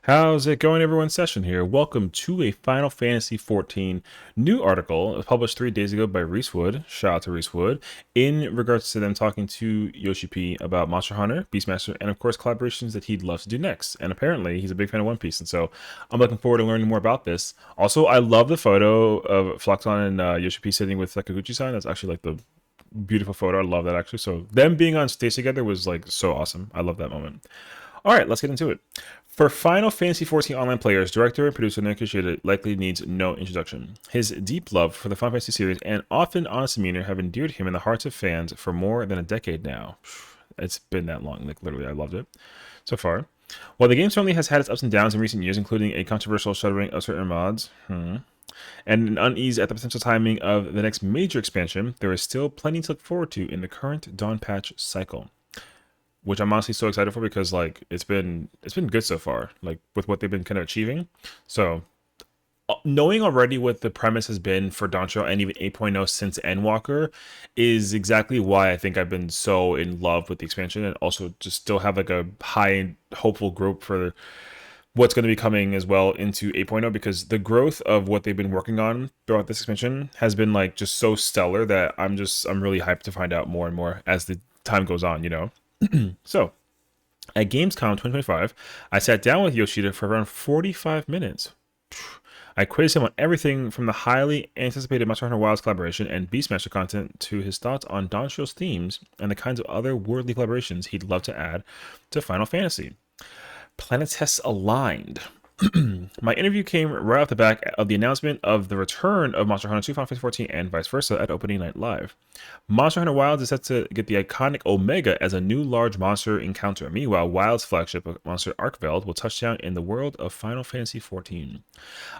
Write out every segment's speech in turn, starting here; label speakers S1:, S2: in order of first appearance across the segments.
S1: How's it going, everyone? Session here. Welcome to a Final Fantasy XIV new article published 3 days ago by Reese Wood. Shout out to Reese Wood in regards to them talking to Yoshi-P about Monster Hunter, Beastmaster, and of course collaborations that he'd love to do next. And apparently, he's a big fan of One Piece, and so I'm looking forward to learning more about this. Also, I love the photo of Floxon and Yoshi-P sitting with Sakaguchi-san. That's actually like the beautiful photo. I love that actually. So them being on stage together was like so awesome. I love that moment. All right, let's get into it. For Final Fantasy XIV online players, director and producer Naoki Yoshida likely needs no introduction. His deep love for the Final Fantasy series and often honest demeanor have endeared him in the hearts of fans for more than a decade now. It's been that long, like literally, I loved it so far. While the game certainly has had its ups and downs in recent years, including a controversial shuttering of certain mods, and an unease at the potential timing of the next major expansion, there is still plenty to look forward to in the current Dawn patch cycle, which I'm honestly so excited for because like it's been good so far, like with what they've been kind of achieving. So knowing already what the premise has been for Doncho and even 8.0 since Endwalker is exactly why I think I've been so in love with the expansion, and also just still have like a high hopeful group for what's going to be coming as well into 8.0, because the growth of what they've been working on throughout this expansion has been like just so stellar that I'm really hyped to find out more and more as the time goes on, you know. So, at Gamescom 2025, I sat down with Yoshida for around 45 minutes. I quizzed him on everything from the highly anticipated Monster Hunter Wilds collaboration and Beastmaster content to his thoughts on Donshow's themes and the kinds of other worldly collaborations he'd love to add to Final Fantasy. Planet tests aligned. My interview came right off the back of the announcement of the return of Monster Hunter to Final Fantasy XIV and vice versa at opening night live. Monster Hunter Wilds is set to get the iconic Omega as a new large monster encounter. Meanwhile, Wilds' flagship monster Arkveld will touch down in the world of Final Fantasy XIV.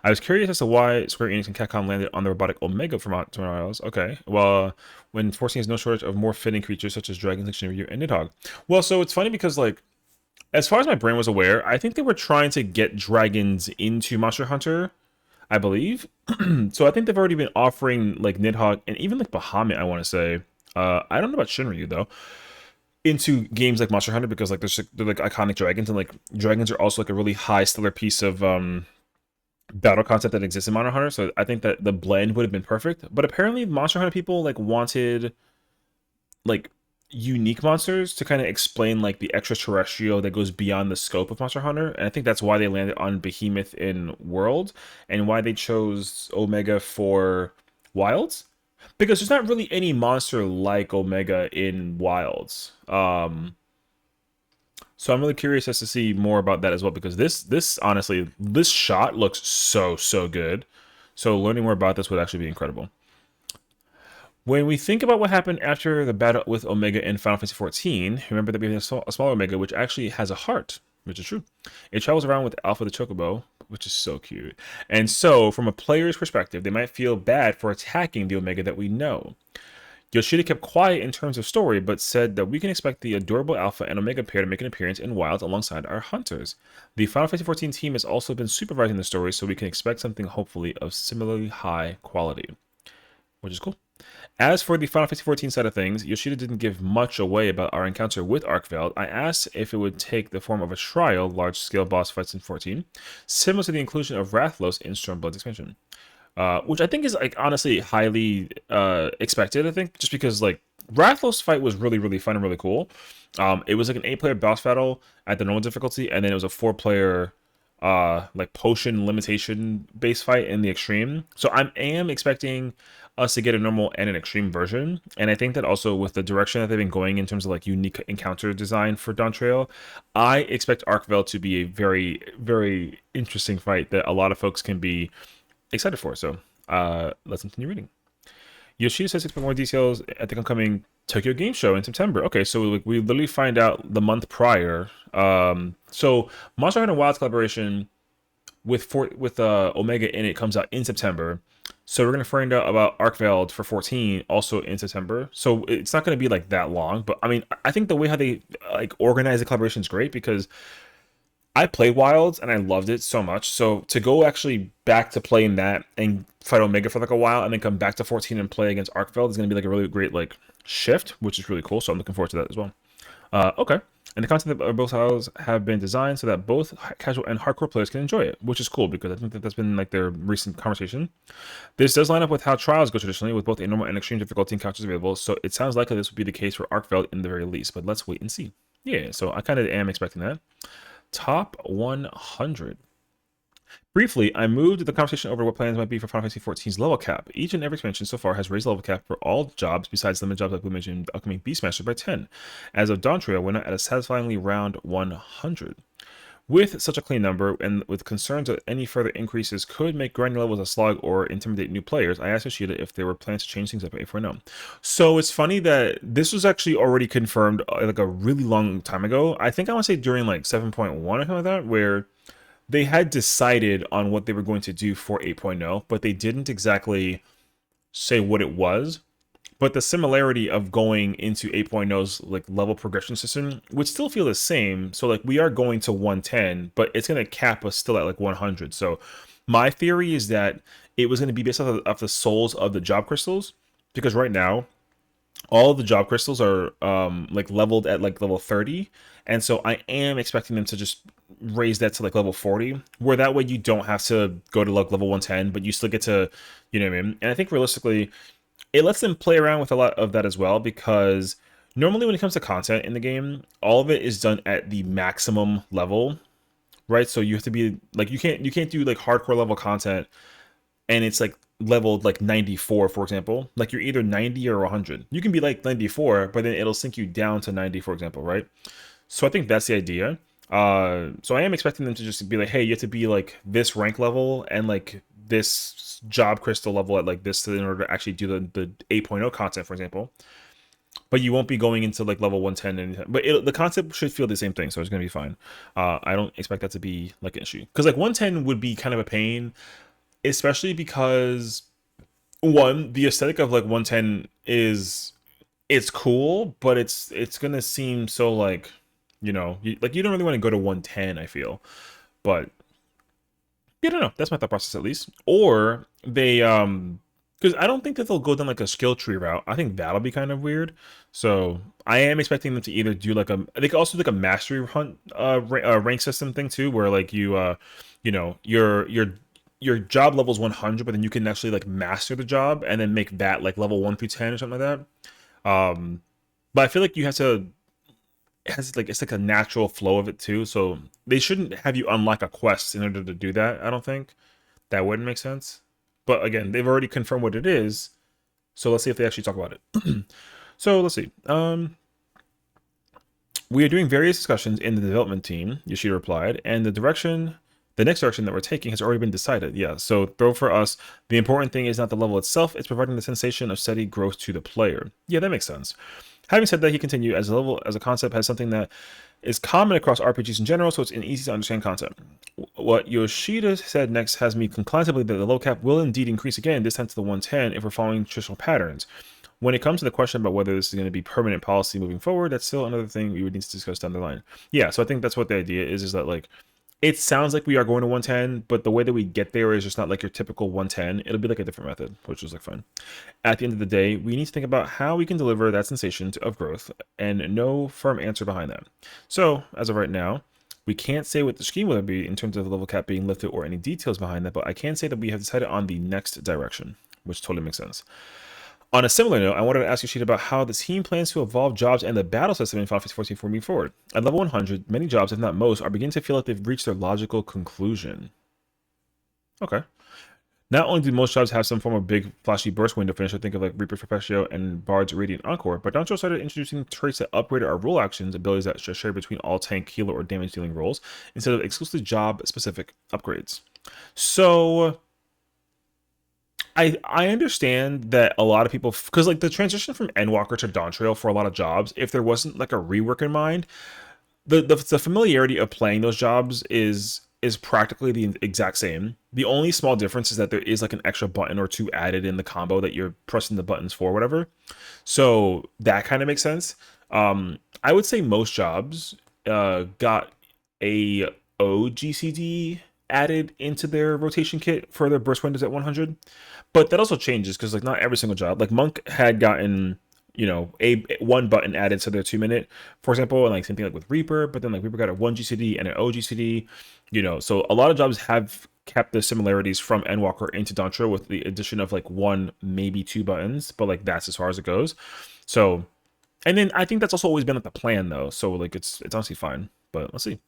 S1: I was curious as to why Square Enix and Capcom landed on the robotic Omega for Monster Hunter Wilds. Okay, well, when 14 has no shortage of more fitting creatures such as dragons like Shinryu and Nidhogg. Well, so it's funny because like, as far as my brain was aware, I think they were trying to get dragons into Monster Hunter, I believe. So I think they've already been offering like Nidhogg and even like Bahamut, I want to say. I don't know about Shinryu though, into games like Monster Hunter, because like they're like iconic dragons, and like dragons are also like a really high stellar piece of battle concept that exists in Monster Hunter. So I think that the blend would have been perfect. But apparently Monster Hunter people like wanted like unique monsters to kind of explain like the extraterrestrial that goes beyond the scope of Monster Hunter, and I think that's why they landed on Behemoth in World and why they chose Omega for Wilds, because there's not really any monster like Omega in Wilds. So I'm really curious as to see more about that as well, because this honestly, this shot looks so good. So learning more about this would actually be incredible. When we think about what happened after the battle with Omega in Final Fantasy XIV, remember that we have a smaller Omega, which actually has a heart, which is true. It travels around with Alpha the Chocobo, which is so cute. And so, from a player's perspective, they might feel bad for attacking the Omega that we know. Yoshida kept quiet in terms of story, but said that we can expect the adorable Alpha and Omega pair to make an appearance in Wilds alongside our hunters. The Final Fantasy XIV team has also been supervising the story, so we can expect something hopefully of similarly high quality, which is cool. As for the Final Fantasy XIV side of things, Yoshida didn't give much away about our encounter with Arkveld. I asked if it would take the form of a trial, large-scale boss fights in 14, similar to the inclusion of Rathlos in Stormblood's expansion. Which I think is like honestly highly expected, I think, just because like Rathlos fight was really fun and really cool. It was like an 8-player boss battle at the normal difficulty, and then it was a 4-player like potion limitation base fight in the extreme. So I am expecting us to get a normal and an extreme version, and I think that also with the direction that they've been going in terms of like unique encounter design for Dawn Trail, I expect Arkveld to be a very interesting fight that a lot of folks can be excited for. So let's continue reading. Yoshida says expect more details at the upcoming Tokyo Game Show in September. Okay, so we literally find out the month prior. So Monster Hunter Wilds collaboration with Omega in it comes out in September. So we're gonna find out about Arkveld for 14 also in September. So it's not gonna be like that long, but I mean, I think the way how they like organize the collaboration is great, because I played Wilds and I loved it so much. So to go actually back to playing that and fight Omega for like a while and then come back to 14 and play against Arkveld is going to be like a really great like shift, which is really cool. So I'm looking forward to that as well. Okay. And the content of both styles have been designed so that both casual and hardcore players can enjoy it, which is cool because I think that that's been like their recent conversation. This does line up with how trials go traditionally, with both a normal and extreme difficulty encounters available, so it sounds likely this would be the case for Arkfeld in the very least, but let's wait and see. Yeah, so I kind of am expecting that. Top 100. Briefly, I moved the conversation over what plans might be for Final Fantasy XIV's level cap. Each and every expansion so far has raised the level cap for all jobs besides limited jobs like we mentioned in upcoming Beastmaster by 10. As of Dawn Trail, we're not at a satisfyingly round 100. With such a clean number, and with concerns that any further increases could make grinding levels a slog or intimidate new players, I asked Yoshida if there were plans to change things up at 8.0. So it's funny that this was actually already confirmed like a really long time ago. I think I want to say during like 7.1 or something like that, where they had decided on what they were going to do for 8.0, but they didn't exactly say what it was. But the similarity of going into 8.0's like level progression system would still feel the same. So like we are going to 110, but it's going to cap us still at like 100. So my theory is that it was going to be based off the souls of the job crystals, because right now all of the job crystals are like leveled at like level 30, and so I am expecting them to just raise that to like level 40, where that way you don't have to go to like level 110, but you still get to, you know what I mean? And I think realistically it lets them play around with a lot of that as well, because normally when it comes to content in the game, all of it is done at the maximum level, right? So you have to be like, you can't do like hardcore level content and it's like leveled like 94, for example. Like you're either 90 or 100. You can be like 94, but then it'll sink you down to 90, for example, right? So I think that's the idea. So I am expecting them to just be like, hey, you have to be like this rank level and like this job crystal level at like this in order to actually do the 8.0 content, for example. But you won't be going into like level 110 anytime. But the concept should feel the same thing, so it's gonna be fine. I don't expect that to be like an issue, because like 110 would be kind of a pain, especially because one, the aesthetic of like 110 is, it's cool, but it's gonna seem so like, like you don't really want to go to 110, I feel. But yeah, I don't know. That's my thought process at least. Or they because I don't think that they'll go down like a skill tree route. I think that'll be kind of weird. So I am expecting them to either do like they could also do like a mastery hunt rank system thing too, where like your job level is 100, but then you can actually like master the job and then make that like level 1 through 10 or something like that. But I feel like you have to, it's like a natural flow of it too. So they shouldn't have you unlock a quest in order to do that. I don't think that wouldn't make sense. But again, they've already confirmed what it is. So let's see if they actually talk about it. So let's see. We are doing various discussions in the development team, Yoshida replied, and the next direction that we're taking has already been decided. Yeah, so though for us, the important thing is not the level itself, it's providing the sensation of steady growth to the player. Yeah, that makes sense. Having said that, he continued, as a level as a concept has something that is common across RPGs in general, so it's an easy to understand concept. What Yoshida said next has me inclined to believe that the low cap will indeed increase again, this time to the 110, if we're following traditional patterns. When it comes to the question about whether this is going to be permanent policy moving forward, that's still another thing we would need to discuss down the line. Yeah, so I think that's what the idea is that like, it sounds like we are going to 110, but the way that we get there is just not like your typical 110. It'll be like a different method, which is like fun. At the end of the day, we need to think about how we can deliver that sensation of growth and no firm answer behind that. So as of right now, we can't say what the scheme will be in terms of the level cap being lifted or any details behind that, but I can say that we have decided on the next direction, which totally makes sense. On a similar note, I wanted to ask Yoshida about how the team plans to evolve jobs and the battle system in Final Fantasy XIV moving forward. At level 100, many jobs, if not most, are beginning to feel like they've reached their logical conclusion. Okay. Not only do most jobs have some form of big flashy burst window finish, I think of like Reaper Perpetuo and Bard's Radiant Encore, but Doncho started introducing traits that upgraded our role actions, abilities that share between all tank, healer, or damage dealing roles, instead of exclusively job specific upgrades. So I understand that a lot of people, because like the transition from Endwalker to Dawn Trail for a lot of jobs, if there wasn't like a rework in mind, the familiarity of playing those jobs is practically the exact same. The only small difference is that there is like an extra button or two added in the combo that you're pressing the buttons for, whatever. So that kind of makes sense. I would say most jobs got a OGCD added into their rotation kit for their burst windows at 100. But that also changes because like not every single job, like Monk had gotten you know, one button added to their 2 minute, for example, and like same thing like with Reaper, but then like Reaper got a 1 GCD and an OGCD, you know, so a lot of jobs have kept the similarities from Endwalker into Dawntrail with the addition of like one, maybe two buttons, but like that's as far as it goes. So, and then I think that's also always been like the plan though. So like it's honestly fine, but let's see.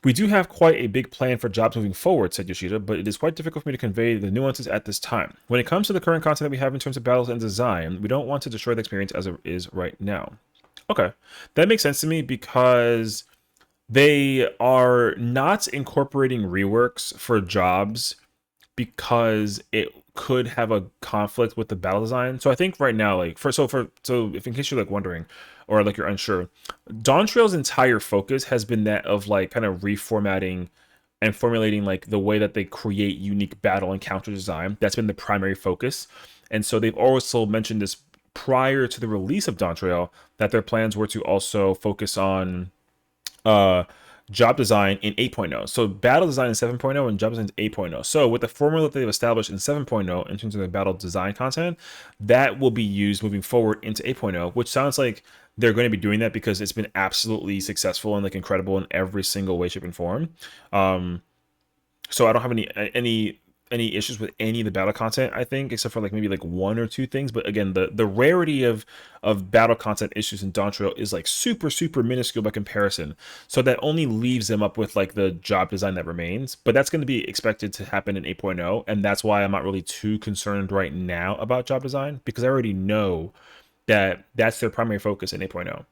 S1: We do have quite a big plan for jobs moving forward, said Yoshida, but it is quite difficult for me to convey the nuances at this time. When it comes to the current content that we have in terms of battles and design, we don't want to destroy the experience as it is right now. Okay, that makes sense to me because they are not incorporating reworks for jobs because it could have a conflict with the battle design. So I think right now, like so if in case you're like wondering or like you're unsure, Dawntrail's entire focus has been that of like kind of reformatting and formulating like the way that they create unique battle and counter design. That's been the primary focus. And so they've also mentioned this prior to the release of Dawntrail that their plans were to also focus on job design in 8.0. So battle design in 7.0 and job design in 8.0. So with the formula that they've established in 7.0 in terms of the battle design content, that will be used moving forward into 8.0, which sounds like they're going to be doing that because it's been absolutely successful and like incredible in every single way, shape, and form. So I don't have any issues with any of the battle content, I think, except for like maybe like one or two things. But again, the rarity of battle content issues in Dawntrail is like super minuscule by comparison. So that only leaves them up with like the job design that remains. But that's going to be expected to happen in 8.0, and that's why I'm not really too concerned right now about job design, because I already know that that's their primary focus in 8.0.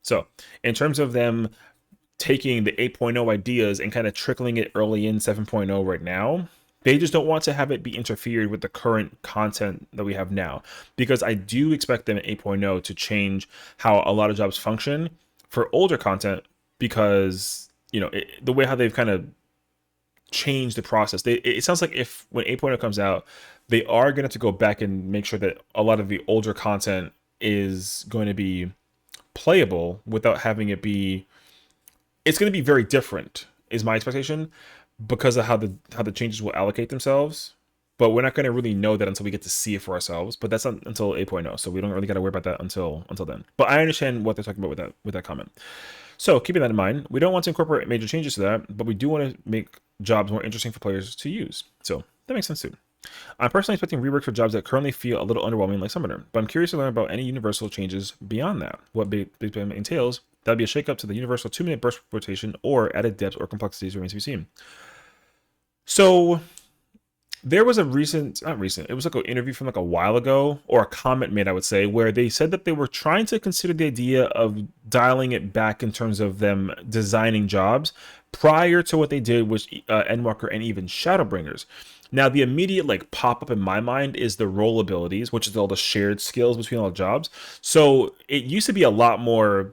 S1: So in terms of them taking the 8.0 ideas and kind of trickling it early in 7.0 right now, they just don't want to have it be interfered with the current content that we have now, because I do expect them in 8.0 to change how a lot of jobs function for older content, because you know the way how they've kind of changed the process. It sounds like if when 8.0 comes out, they are going to go back and make sure that a lot of the older content is going to be playable without having it be. It's going to be very different, is my expectation, because of how the changes will allocate themselves. But we're not going to really know that until we get to see it for ourselves. But that's not until 8.0, so we don't really got to worry about that until then. But I understand what they're talking about with that comment. So keeping that in mind, we don't want to incorporate major changes to that, but we do want to make jobs more interesting for players to use. So that makes sense too. I'm personally expecting reworks for jobs that currently feel a little underwhelming, like Summoner, but I'm curious to learn about any universal changes beyond that. What Big Bang entails, that'd be a shake-up to the universal 2-minute burst rotation, or added depth or complexities remains to be seen. So there was a it was like an interview from like a while ago, or a comment made, I would say, where they said that they were trying to consider the idea of dialing it back in terms of them designing jobs prior to what they did with Endwalker and even Shadowbringers. Now, the immediate like pop up in my mind is the role abilities, which is all the shared skills between all the jobs. So it used to be a lot more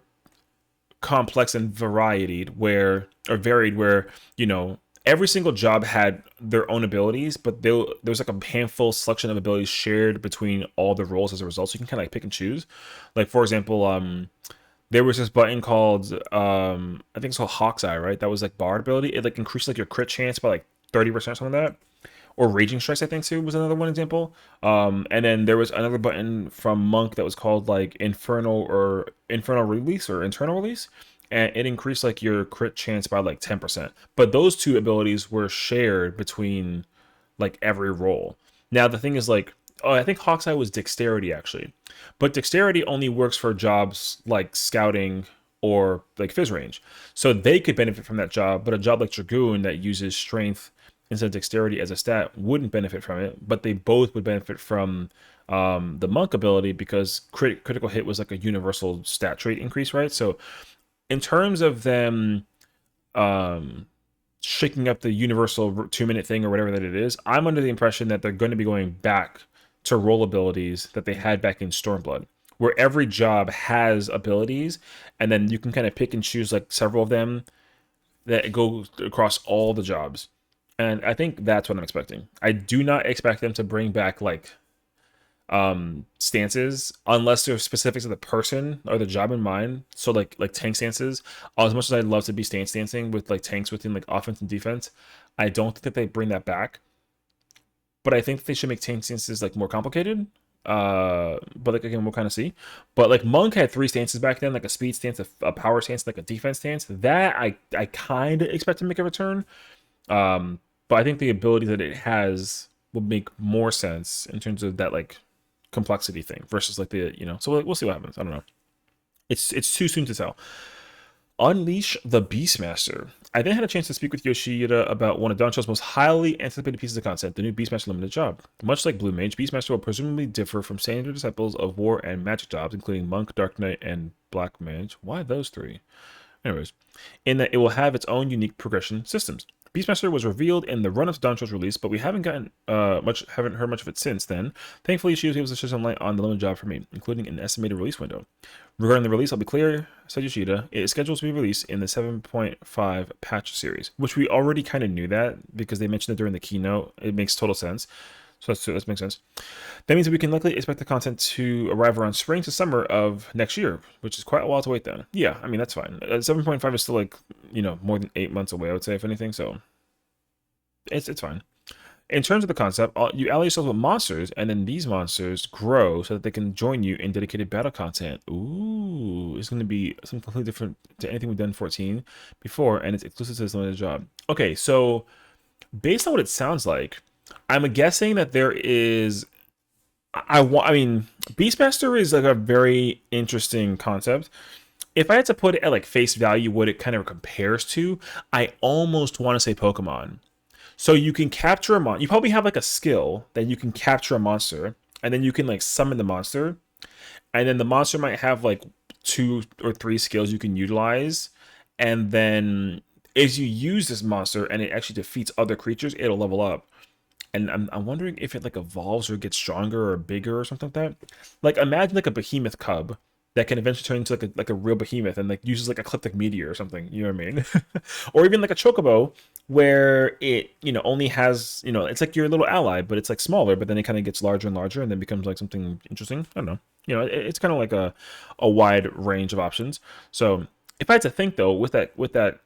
S1: complex and varied, where you know every single job had their own abilities, but there was like a handful selection of abilities shared between all the roles as a result. So you can kind of like pick and choose. Like for example, there was this button called I think it's called Hawk's Eye, right? That was like Bard ability. It like increased like your crit chance by like 30% or something like that. Or Raging Strikes, I think too, was another one example. And then there was another button from Monk that was called like Infernal Release or Internal Release, and it increased like your crit chance by like 10%. But those two abilities were shared between like every role. Now the thing is like, I think Hawk's Eye was Dexterity actually, but Dexterity only works for jobs like Scouting or like Fizz Range, so they could benefit from that job. But a job like Dragoon that uses Strength instead of Dexterity as a stat wouldn't benefit from it, but they both would benefit from the Monk ability, because critical hit was like a universal stat trait increase, right? So in terms of them shaking up the universal 2-minute thing or whatever that it is, I'm under the impression that they're going to be going back to role abilities that they had back in Stormblood, where every job has abilities, and then you can kind of pick and choose like several of them that go across all the jobs. And I think that's what I'm expecting. I do not expect them to bring back like stances unless they're specific to the person or the job in mind. So like tank stances, as much as I'd love to be stance dancing with like tanks within like offense and defense, I don't think that they bring that back. But I think that they should make tank stances like more complicated. But like again, we'll kind of see. But like Monk had three stances back then, like a speed stance, a power stance, like a defense stance. That I kind of expect to make a return. But I think the ability that it has will make more sense in terms of that like complexity thing versus like the So we'll see what happens. I don't know. It's too soon to tell. Unleash the Beastmaster. I then had a chance to speak with Yoshida about one of Doncho's most highly anticipated pieces of content, the new Beastmaster Limited Job. Much like Blue Mage, Beastmaster will presumably differ from standard disciples of War and Magic jobs, including Monk, Dark Knight, and Black Mage. Why those three? Anyways, in that it will have its own unique progression systems. Beastmaster was revealed in the run-up to Doncho's release, but we haven't haven't heard much of it since then. Thankfully, she was able to shed some light on the limited job for me, including an estimated release window. Regarding the release, I'll be clear, said Yoshida, it is scheduled to be released in the 7.5 patch series, which we already kind of knew that because they mentioned it during the keynote. It makes total sense. So that makes sense. That means that we can likely expect the content to arrive around spring to summer of next year, which is quite a while to wait then. Yeah, I mean, that's fine. 7.5 is still like, more than 8 months away, I would say, if anything, so it's fine. In terms of the concept, you ally yourself with monsters, and then these monsters grow so that they can join you in dedicated battle content. Ooh, it's going to be something completely different to anything we've done in 14 before, and it's exclusive to this limited job. Okay, so based on what it sounds like, I'm guessing that there is. I mean, Beastmaster is like a very interesting concept. If I had to put it at like face value, what it kind of compares to, I almost want to say Pokemon. So you can capture a monster. You probably have like a skill that you can capture a monster, and then you can like summon the monster, and then the monster might have like 2 or 3 skills you can utilize, and then as you use this monster and it actually defeats other creatures, it'll level up. And I'm wondering if it like evolves or gets stronger or bigger or something like that. Like imagine like a behemoth cub that can eventually turn into like a real behemoth and like uses like ecliptic meteor or something. You know what I mean? Or even like a chocobo where it only has it's like your little ally, but it's like smaller, but then it kind of gets larger and larger and then becomes like something interesting. I don't know. It's kind of like a wide range of options. So if I had to think though, with that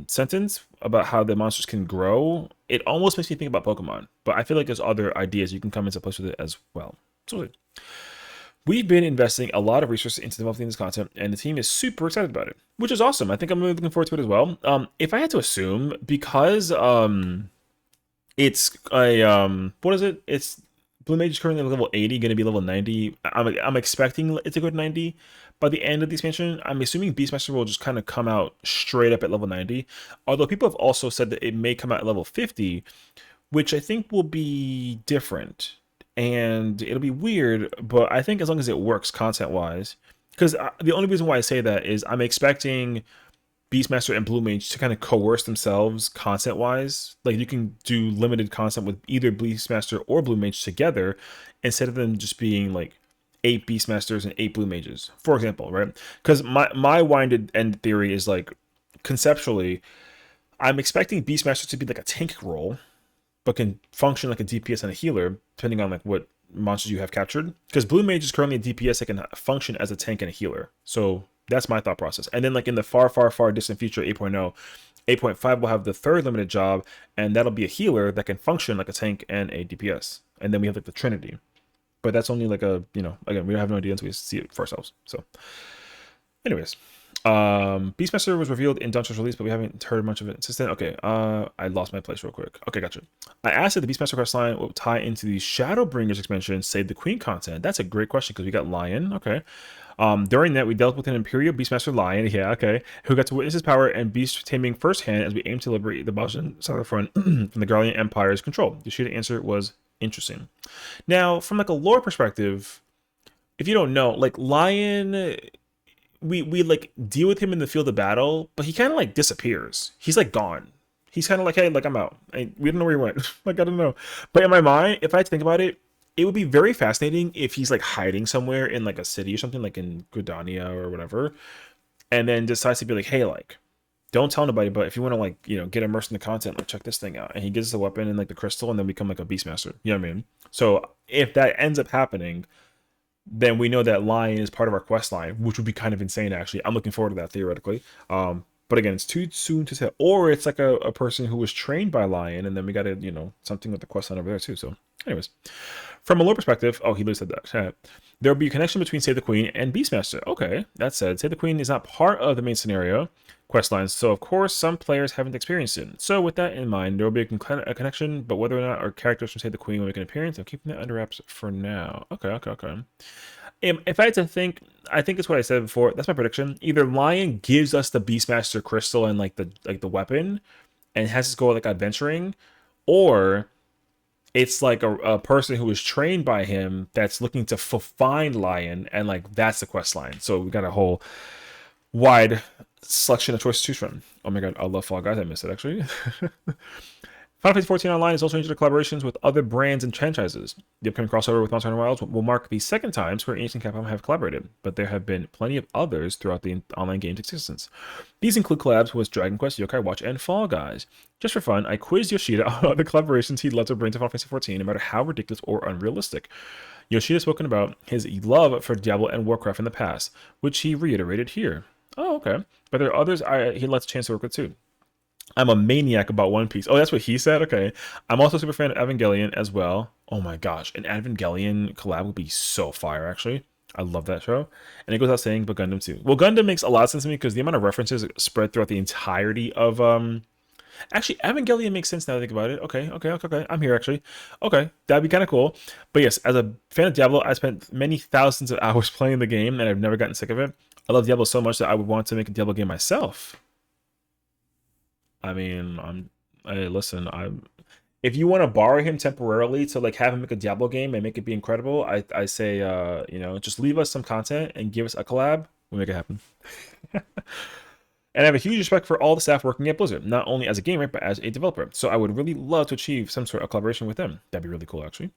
S1: sentence about how the monsters can grow, it almost makes me think about Pokemon. But I feel like there's other ideas you can come into place with it as well. So we've been investing a lot of resources into developing this content, and the team is super excited about it, which is awesome. I think I'm really looking forward to it as well. If I had to assume, because it's a what is it? It's Blue Mage is currently level 80, going to be level 90. I'm expecting it to go to 90 by the end of the expansion. I'm assuming Beastmaster will just kind of come out straight up at level 90. Although people have also said that it may come out at level 50, which I think will be different. And it'll be weird, but I think as long as it works content-wise, because the only reason why I say that is I'm expecting Beastmaster and Blue Mage to kind of coerce themselves content-wise. Like you can do limited content with either Beastmaster or Blue Mage together instead of them just being like 8 Beastmasters and 8 Blue Mages, for example, right? Because my winded end theory is like conceptually, I'm expecting Beastmaster to be like a tank role, but can function like a DPS and a healer, depending on like what monsters you have captured. Because Blue Mage is currently a DPS that can function as a tank and a healer. So that's my thought process. And then like in the far, far, far distant future, 8.0, 8.5 will have the third limited job, and that'll be a healer that can function like a tank and a DPS. And then we have like the Trinity. But that's only like a, again, we have no idea until we see it for ourselves. So anyways, Beastmaster was revealed in Dungeon's release, but we haven't heard much of it since then. Okay, I lost my place real quick. Okay, gotcha. I asked if the Beastmaster quest line will tie into the Shadowbringers expansion, Save the Queen content. That's a great question because we got Lion. Okay. During that, we dealt with an Imperial Beastmaster Lion, yeah, okay, who got to witness his power and beast taming firsthand as we aim to liberate the Bosnian Southern Front from the Garlean Empire's control. The Yoshida answer was interesting. Now, from like a lore perspective, if you don't know, like Lion, we like deal with him in the field of battle, but he kind of like disappears. He's like gone. He's kind of like, hey, like I'm out. We don't know where he went. Like I don't know. But in my mind, if I had to think about it, it would be very fascinating if he's like hiding somewhere in like a city or something, like in Gridania or whatever, and then decides to be like, hey, like, don't tell nobody, but if you want to like, get immersed in the content, like check this thing out. And he gives us a weapon and like the crystal and then become like a Beastmaster. You know what I mean? So if that ends up happening, then we know that Lion is part of our quest line, which would be kind of insane actually. I'm looking forward to that theoretically. But But again, it's too soon to tell. Or it's like a person who was trained by Lion, and then we got to, something with the quest line over there too. So, anyways, from a lore perspective, oh, he looks at that chat. There will be a connection between Save the Queen and Beastmaster. Okay, that said, Save the Queen is not part of the main scenario quest lines, so of course some players haven't experienced it. So with that in mind, there will be a connection, but whether or not our characters from Save the Queen will make an appearance, I'm keeping that under wraps for now. Okay. If I had to think, I think it's what I said before. That's my prediction. Either Lion gives us the Beastmaster crystal and like the weapon, and has us go like adventuring, or it's like a person who is trained by him that's looking to find Lion, and like that's the quest line. So we got a whole wide selection of choices to choose from. Oh my god, I love Fall Guys. I missed it actually. Final Fantasy XIV Online is also into collaborations with other brands and franchises. The upcoming crossover with Monster Hunter Wilds will mark the second time Square Enix and Capcom have collaborated, but there have been plenty of others throughout the online game's existence. These include collabs with Dragon Quest, Yokai Watch, and Fall Guys. Just for fun, I quizzed Yoshida on the collaborations he'd love to bring to Final Fantasy XIV, no matter how ridiculous or unrealistic. Yoshida has spoken about his love for Diablo and Warcraft in the past, which he reiterated here. Oh, okay. But there are others he lets a chance to work with too. I'm a maniac about One Piece. Oh, that's what he said? Okay. I'm also a super fan of Evangelion as well. Oh my gosh. An Evangelion collab would be so fire, actually. I love that show. And it goes out saying, but Gundam too. Well, Gundam makes a lot of sense to me because the amount of references spread throughout the entirety of... Actually, Evangelion makes sense now that I think about it. Okay. I'm here, actually. Okay, that'd be kind of cool. But yes, as a fan of Diablo, I spent many thousands of hours playing the game, and I've never gotten sick of it. I love Diablo so much that I would want to make a Diablo game myself. I mean, listen, if you want to borrow him temporarily to like have him make a Diablo game and make it be incredible, I say, just leave us some content and give us a collab. We'll make it happen. And I have a huge respect for all the staff working at Blizzard, not only as a gamer, but as a developer. So I would really love to achieve some sort of collaboration with them. That'd be really cool, actually.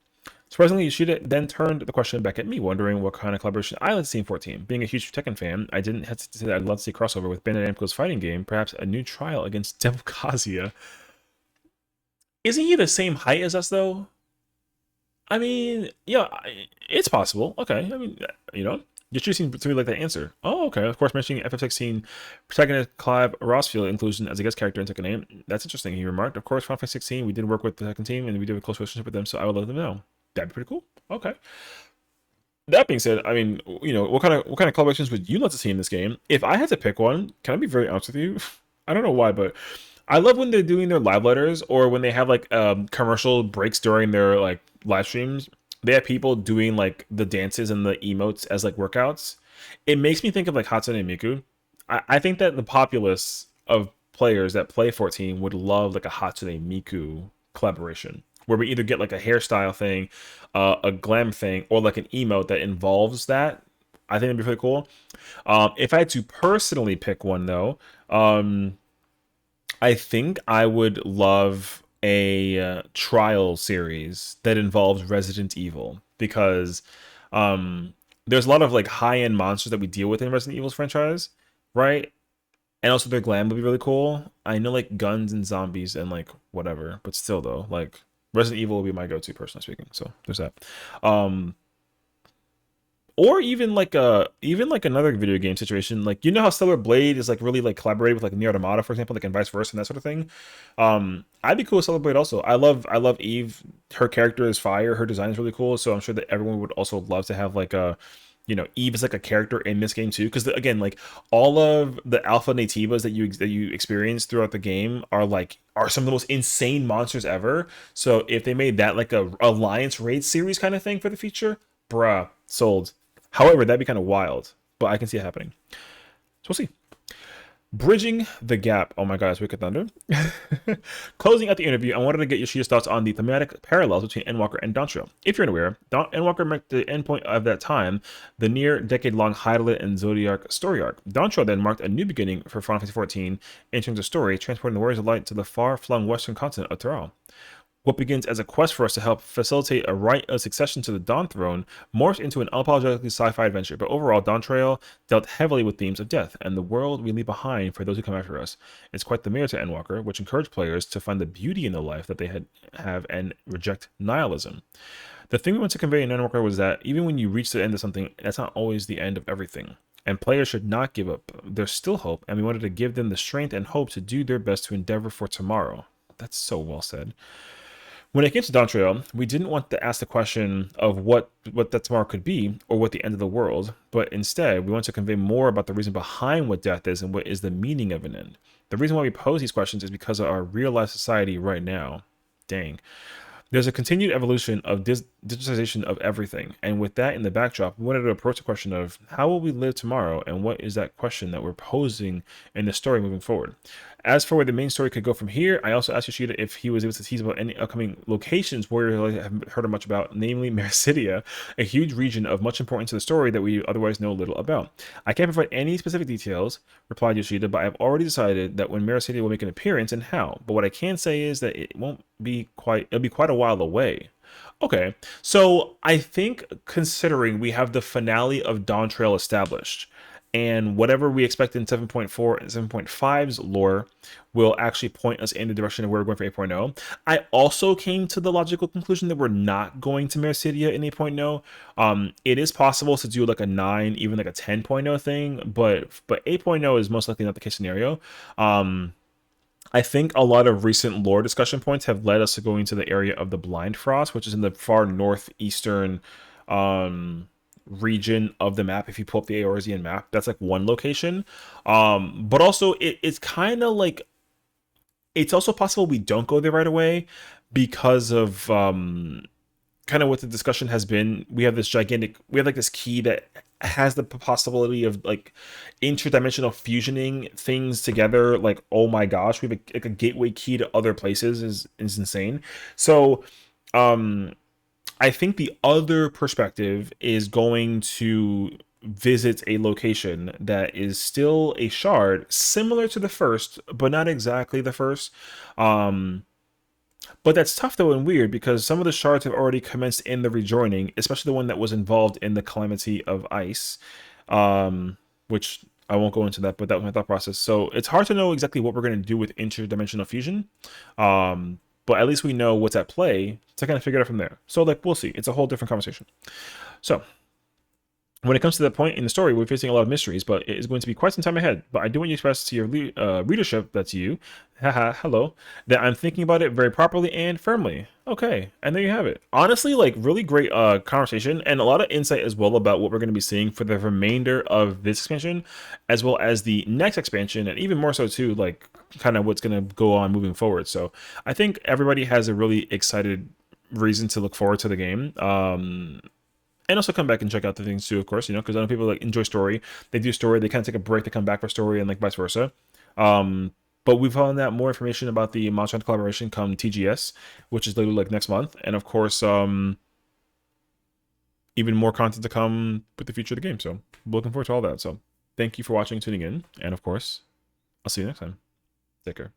S1: Surprisingly, Yoshida then turned the question back at me, wondering what kind of collaboration I like to see in 14. Being a huge Tekken fan, I didn't hesitate to say that I'd love to see a crossover with Bandai Namco's fighting game, perhaps a new trial against Devil Kazuya. Isn't he the same height as us, though? I mean, yeah, it's possible. Okay, I mean, you just seem to like that answer. Oh, okay. Of course, mentioning FF16 protagonist Clive Rossfield inclusion as a guest character in Tekken 8. That's interesting, he remarked. Of course, Final Fantasy 16, we did work with the Tekken team, and we did have a close relationship with them, so I would let them know. That'd be pretty cool. Okay. That being said, I mean, what kind of collaborations would you like to see in this game? If I had to pick one, can I be very honest with you? I don't know why, but I love when they're doing their live letters or when they have like commercial breaks during their like live streams. They have people doing like the dances and the emotes as like workouts. It makes me think of like Hatsune Miku. I think that the populace of players that play 14 would love like a Hatsune Miku collaboration where we either get like a hairstyle thing, a glam thing, or like an emote that involves that. I think it'd be pretty cool. If I had to personally pick one though, I think I would love a trial series that involves Resident Evil because there's a lot of like high-end monsters that we deal with in Resident Evil's franchise, right? And also their glam would be really cool. I know like guns and zombies and like whatever, but still though, like Resident Evil will be my go-to personally speaking. So there's that. Or even like another video game situation, like how Stellar Blade is like really like collaborated with like Nier Automata, for example, like and vice versa and that sort of thing. I'd be cool with Stellar Blade also. I love Eve. Her character is fire. Her design is really cool. So I'm sure that everyone would also love to have like a, Eve is like a character in this game too. Because again, like all of the alpha nativas that you experience throughout the game are some of the most insane monsters ever. So if they made that like a Alliance raid series kind of thing for the future, bruh, sold. However, that'd be kind of wild, but I can see it happening. So we'll see. Bridging the gap. Oh my God, it's Wicked Thunder. Closing out the interview, I wanted to get Yoshida's thoughts on the thematic parallels between Endwalker and Dancho. If you're unaware, Endwalker marked the endpoint of that time, the near decade-long Hydalit and Zodiac story arc. Dancho then marked a new beginning for Final Fantasy XIV in terms of story, transporting the Warriors of Light to the far-flung western continent of Terral. What begins as a quest for us to help facilitate a right of succession to the Dawn Throne morphs into an unapologetically sci-fi adventure, but overall, Dawn Trail dealt heavily with themes of death and the world we leave behind for those who come after us. It's quite the mirror to Endwalker, which encouraged players to find the beauty in the life that they have and reject nihilism. The thing we want to convey in Endwalker was that even when you reach the end of something, that's not always the end of everything. and players should not give up. There's still hope, and we wanted to give them the strength and hope to do their best to endeavor for tomorrow. That's so well said. When it came to Dawntrail, we didn't want to ask the question of what that tomorrow could be or what the end of the world, but instead we want to convey more about the reason behind what death is and what is the meaning of an end. The reason why we pose these questions is because of our real-life society right now. Dang. There's a continued evolution of digitization of everything, and with that in the backdrop, we wanted to approach the question of how will we live tomorrow, and what is that question that we're posing in the story moving forward. As for where the main story could go from here, I also asked Yoshida if he was able to tease about any upcoming locations where I haven't heard much about, namely Mericidia, a huge region of much importance to the story that we otherwise know little about. I can't provide any specific details, replied Yoshida, but I've already decided that when Mericidia will make an appearance and how. But what I can say is that it'll be quite a while away. Okay, so I think considering we have the finale of Dawntrail established, and whatever we expect in 7.4 and 7.5's lore will actually point us in the direction of where we're going for 8.0. I also came to the logical conclusion that we're not going to Mericidia in 8.0. It is possible to do like a 9, even like a 10.0 thing, but 8.0 is most likely not the case scenario. I think a lot of recent lore discussion points have led us to going to the area of the Blind Frost, which is in the far northeastern region of the map. If you pull up the Eorzean map, that's like one location. But also it's kind of like, it's also possible we don't go there right away because of kind of what the discussion has been. We have like this key that has the possibility of like interdimensional fusioning things together. Like, oh my gosh, we have like a gateway key to other places is insane. So I think the other perspective is going to visit a location that is still a shard similar to the first, but not exactly the first. But that's tough though and weird because some of the shards have already commenced in the rejoining, especially the one that was involved in the Calamity of Ice, which I won't go into that, but that was my thought process. So it's hard to know exactly what we're going to do with interdimensional fusion, but at least we know what's at play to kind of figure it out from there. So like, we'll see. It's a whole different conversation. So when it comes to that point in the story, we're facing a lot of mysteries, but it is going to be quite some time ahead. But I do want you to express to your readership, that's you, haha, hello, that I'm thinking about it very properly and firmly. Okay, and there you have it. Honestly, like, really great conversation and a lot of insight as well about what we're going to be seeing for the remainder of this expansion, as well as the next expansion, and even more so too, like, kind of what's going to go on moving forward. So I think everybody has a really excited reason to look forward to the game. And also come back and check out the things too, of course, you know, because I know people like enjoy story. They do story, they kind of take a break, they come back for story, and like vice versa. But we've found out more information about the Monster Hunter collaboration come TGS, which is literally like next month. And of course, even more content to come with the future of the game. So looking forward to all that. So thank you for watching, tuning in. And of course, I'll see you next time. Take care.